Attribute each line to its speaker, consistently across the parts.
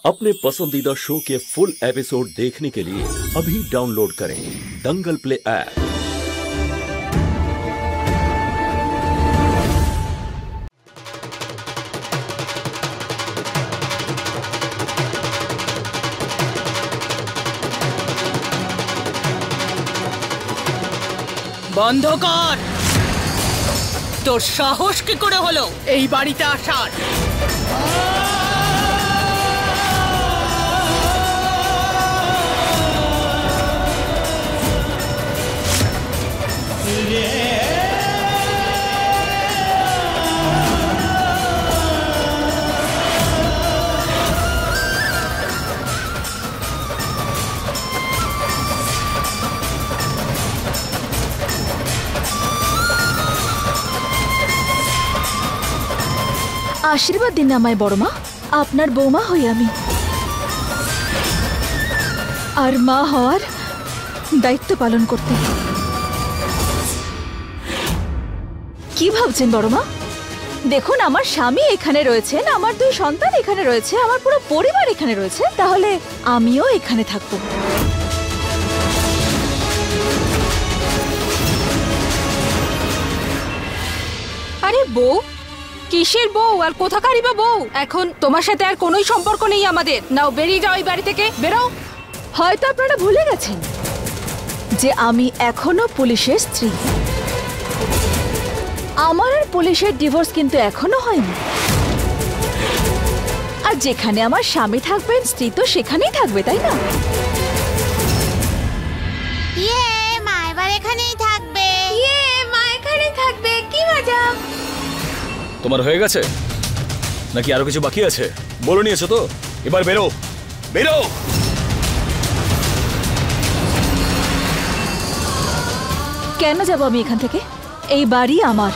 Speaker 1: अपने पसंदीदा शो के फुल एपिसोड देखने के लिए अभी डाउनलोड करें दंगल प्ले ऐप।
Speaker 2: বন্ধ কর। তোর সাহস কি করে হলো এই বাড়িতে আসার?
Speaker 3: आशीर्वाद दिन आमाय बड़ मा आपनार बौमा हई आमी आर मा हওয়ার दायित्व पालन करते কি ভাবছেন বড় মা? দেখুন আমার স্বামী এখানে রয়েছেন, আমার দুই সন্তান এখানে রয়েছে, আমার পুরো পরিবার এখানে রয়েছে, তাহলে আমিও এখানে থাকব।
Speaker 4: আরে বউ, কিসের বউ আর কোথাকারই বা বউ? এখন তোমার সাথে আর কোনোই সম্পর্ক নেই আমাদের। নাও বেরিয়ে যাও এই বাড়ি থেকে, বেরো।
Speaker 3: হয়তো আপনারা ভুলে গেছেন যে আমি এখনো পুলিশের স্ত্রী। আমার আর পুলিশের ডিভোর্স কিন্তু এখনো হয়নি। আর যেখানে আমার স্বামী থাকবেন স্ত্রী তো সেখানেই থাকবে, তাই না?
Speaker 5: মা এবার এখানেই থাকবে।
Speaker 3: মা এখানেই থাকবে, কি মজা।
Speaker 6: তোমার হয়ে গেছে নাকি আরো কিছু বাকি আছে? বলে নিয়েছো তো, এবার বেরো বেরো।
Speaker 3: কেন যাব আমি এখান থেকে? এই বাড়ি আমার,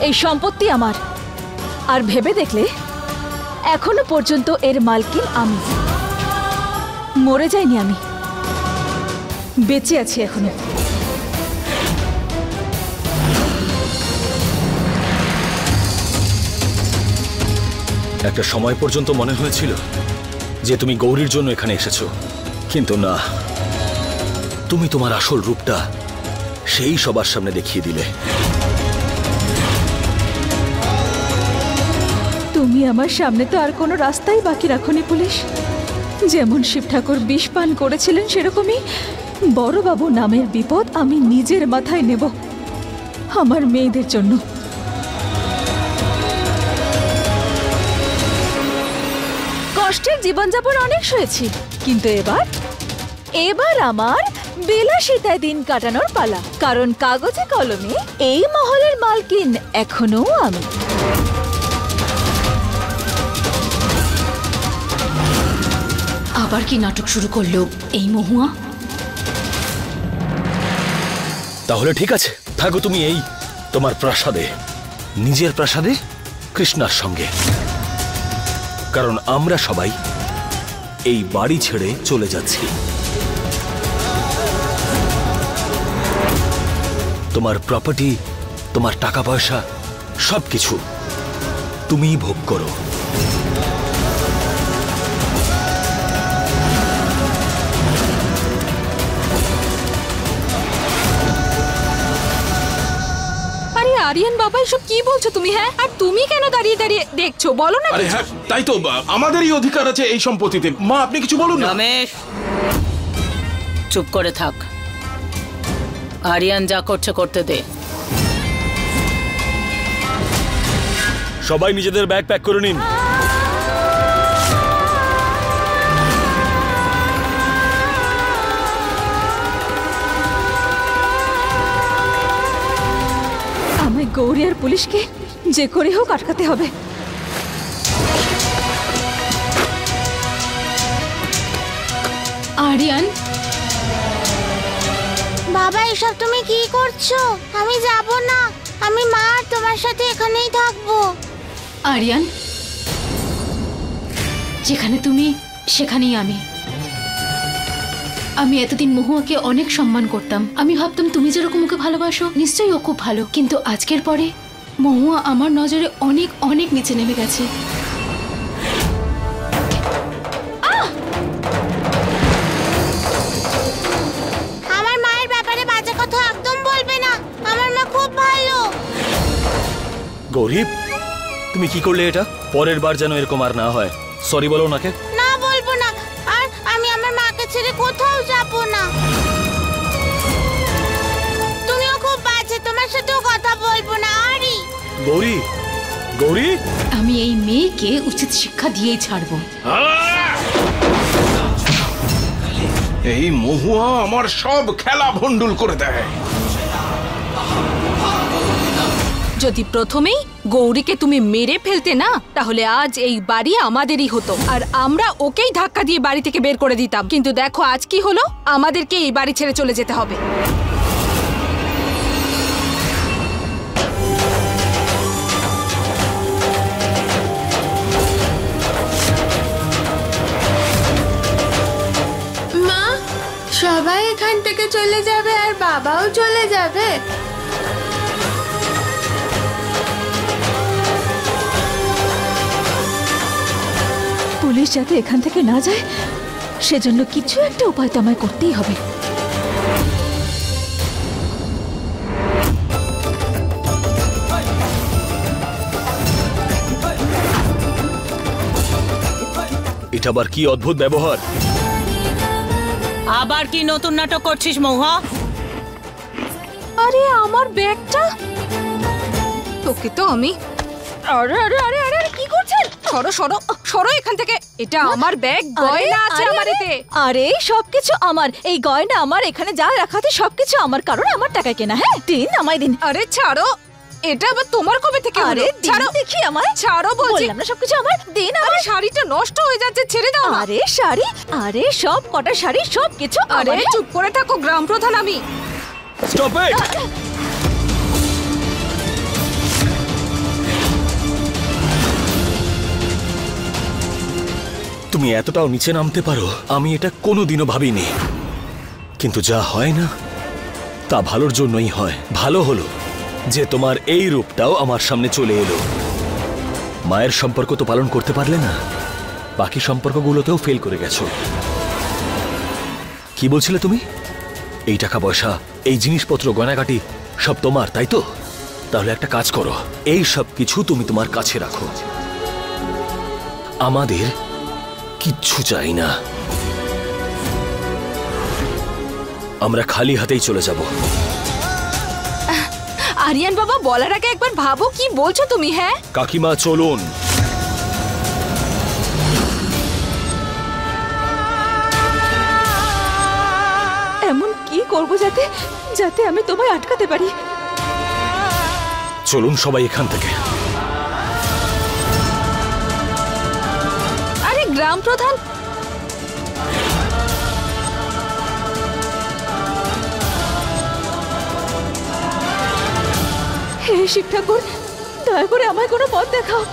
Speaker 3: এই সম্পত্তি আমার। আর ভেবে দেখলে এখনো পর্যন্ত এর মালকিন আমি। মরে যাইনি আমি, বেঁচে আছি এখনো।
Speaker 6: একটা সময় পর্যন্ত মনে হয়েছিল যে তুমি গৌরীর জন্য এখানে এসেছো, কিন্তু না, তুমি তোমার আসল রূপটা সেই সবার সামনে দেখিয়ে দিলে।
Speaker 3: তুমি আমার সামনে তো আর কোনো রাস্তাই বাকি রাখোনি পুলিশ। যেমন শিব ঠাকুর বিষ পান করেছিলেন, সেরকমই বড়বাবু নামের বিপদ আমি নিজের মাথায় নেব আমার মেয়েদের জন্য। কষ্টের জীবনযাপন অনেক সয়েছি, কিন্তু এবার আমার বিলাসিতায় দিন কাটানোর পালা। কারণ কাগজে কলমে এই মহলের মালকিন এখনো আমি।
Speaker 4: আবার কি নাটক শুরু করলো এই মহুয়া?
Speaker 6: তাহলে ঠিক আছে, থাকো তুমি এই তোমার প্রাসাদে, নিজের প্রাসাদে কৃষ্ণার সঙ্গে। কারণ আমরা সবাই এই বাড়ি ছেড়ে চলে যাচ্ছি। তোমার প্রপার্টি, তোমার টাকা পয়সা সবকিছু তুমিই ভোগ করো।
Speaker 4: আরিয়ান বাবা, এসব কি বলছো তুমি? হ্যাঁ, আর তুমি কেন দাঁড়িয়ে দাঁড়িয়ে দেখছো? বলো না।
Speaker 7: আরে হ্যাঁ, তাই তো, আমাদেরই অধিকার আছে এই সম্পত্তিতে। মা আপনি কিছু বলুন না।
Speaker 2: রমেশ, চুপ করে থাক। আরিয়ান যা করছে করতে দে।
Speaker 6: সবাই নিজেদের ব্যাগ প্যাক করে নিন।
Speaker 3: আমায় গৌরী আর পুলিশকে যে করে হোক আটকাতে হবে।
Speaker 4: আরিয়ান
Speaker 5: বাবা এসব তুমি কি করছো? আমি যাব না, আমি মা আর তোমার সাথে এখানেই থাকবো।
Speaker 4: আরিয়ান, যেখানে তুমি সেখানেই আমি। আমি এতদিন মহুয়াকে অনেক সম্মান করতাম। আমি ভাবতাম তুমি যেরকম ওকে ভালোবাসো নিশ্চয়ই ও খুব ভালো, কিন্তু আজকের পরে মহুয়া আমার নজরে অনেক অনেক নিচে নেমে গেছে।
Speaker 6: গৌরী, তুমি কি করলে এটা? পরের বার যেন এরকম আর না হয়। সরি বলো ওনাকে।
Speaker 5: না বলবো না, আর আমি আমার মাকে ছেড়ে কোথাও যাব না। তুমিও খুব বাজে, তোমার সাথেও কথা বলবো না। আরি
Speaker 6: গৌরী, গৌরী,
Speaker 8: আমি এই মেয়েকে উচিত শিক্ষা দিয়েই ছাড়বো।
Speaker 7: এই মহুয়া আমার সব খেলা ভন্ডুল করে দেয়।
Speaker 4: যদি প্রথমেই গৌরীকে তুমি মেরে ফেলতে না, তাহলে আজ এই বাড়ি আমাদেরই হতো আর আমরা ওকেই ধাক্কা দিয়ে বাড়ি থেকে বের করে দিতাম। কিন্তু দেখো আজ কি হলো, আমাদেরকে এই বাড়ি ছেড়ে চলে যেতে হবে।
Speaker 9: মা, সবাই এখান থেকে চলে যাবে আর বাবাও চলে যাবে?
Speaker 3: পুলিশ যাতে এখান থেকে না যায় সেজন্য কিছু একটা উপায় তো আমায় করতেই হবে।
Speaker 6: এটা আবার কি অদ্ভুত ব্যবহার?
Speaker 2: আবার কি নতুন নাটক করছিস মহুয়া?
Speaker 4: আরে আমার ব্যাগটা, তোকে তো আমি। আরে আরে আরে আরে কি করছেন? সরো সরো সরো এখান থেকে। এটা আমার ব্যাগ, গয়না আছে আমার এতে।
Speaker 3: আরে সবকিছু আমার, এই গয়না আমার, এখানে যা রাখা আছে সবকিছু আমার, কারণ আমার টাকায় কেনা। হ্যাঁ দিন, আমায় দিন।
Speaker 4: আরে ছাড়ো, এটা আবার তোমার কবে থেকে হলো?
Speaker 3: আরে
Speaker 4: ছাড়ো
Speaker 3: দেখি আমায়,
Speaker 4: ছাড়ো বলছি।
Speaker 3: বললাম না সবকিছু আমার, দিন
Speaker 4: আরে
Speaker 3: আমার।
Speaker 4: শাড়িটা নষ্ট হয়ে যাচ্ছে, ছেড়ে দাও না।
Speaker 3: আরে শাড়ি, আরে সব কটা শাড়ি সবকিছু
Speaker 4: আরে
Speaker 3: আমার।
Speaker 4: চুপ করে থাকো, গ্রাম প্রধান আমি।
Speaker 6: Stop it! তুমি এতটাও নিচে নামতে পারো, আমি এটা কোনোদিনও ভাবিনি। কিন্তু যা হয় না তা ভালোর জন্যই হয়। ভালো হলো যে তোমার এই রূপটাও আমার সামনে চলে এলো। মায়ের সম্পর্ক তো পালন করতে পারলে না, বাকি সম্পর্কগুলোতেও ফেল করে গেছো। কি বলছিলে তুমি? এই টাকা পয়সা, এই জিনিসপত্র, গয়নাগাটি সব তোমার, তাই তো? তাহলে একটা কাজ করো, এই সব কিছু তুমি তোমার কাছে রাখো। আমাদের কিচ্ছু চাই না, আমরা খালি হাতেই চলে যাব।
Speaker 4: আরিয়ান বাবা, বলার আগে একবার ভাবো কি বলছো তুমি। হ্যাঁ
Speaker 6: কাকিমা চলুন।
Speaker 3: এমন কি করব যাতে যাতে আমি তোমায় আটকাতে পারি?
Speaker 6: চলুন সবাই এখান থেকে।
Speaker 4: আরে গ্রাম প্রধান,
Speaker 3: হে শিব ঠাকুর, দয়া করে আমায় কোনো পথ দেখাও।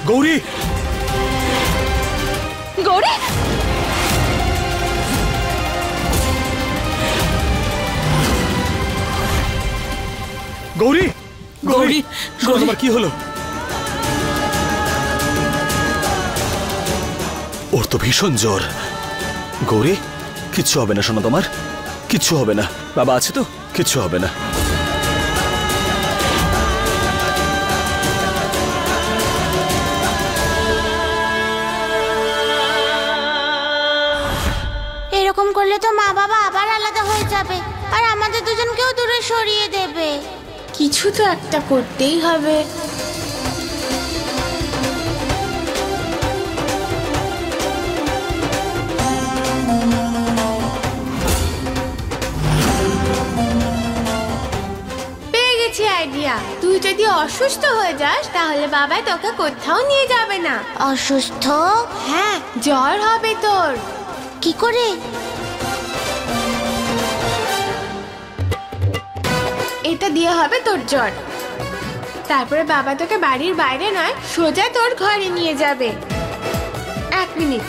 Speaker 6: গৌরী,
Speaker 3: গৌরী,
Speaker 6: গৌরী,
Speaker 2: গৌরী, গৌরী।
Speaker 6: তোমার কি হলো? ওর তো ভীষণ জ্বর। গৌরী, কিচ্ছু হবে না শোনো, তোমার কিচ্ছু হবে না। বাবা আছে তো, কিচ্ছু হবে না।
Speaker 5: এরকম করলে তো মা বাবা আবার আলাদা হয়ে যাবে আর আমাদের দুজনকেও দূরে সরিয়ে দেবে।
Speaker 9: কিছু তো একটা করতেই হবে। পেয়ে গেছি আইডিয়া। তুই যদি অসুস্থ হয়ে যাস তাহলে বাবা তোকে কোথাও নিয়ে যাবে না।
Speaker 5: অসুস্থ?
Speaker 9: হ্যাঁ, জ্বর হবে তোর।
Speaker 5: কি করে?
Speaker 9: এটা দিয়ে হবে তোর জ্বর। তারপরে বাবা তোকে বাড়ির বাইরে নয়, সোজা তোর ঘরে নিয়ে যাবে। 1 মিনিট।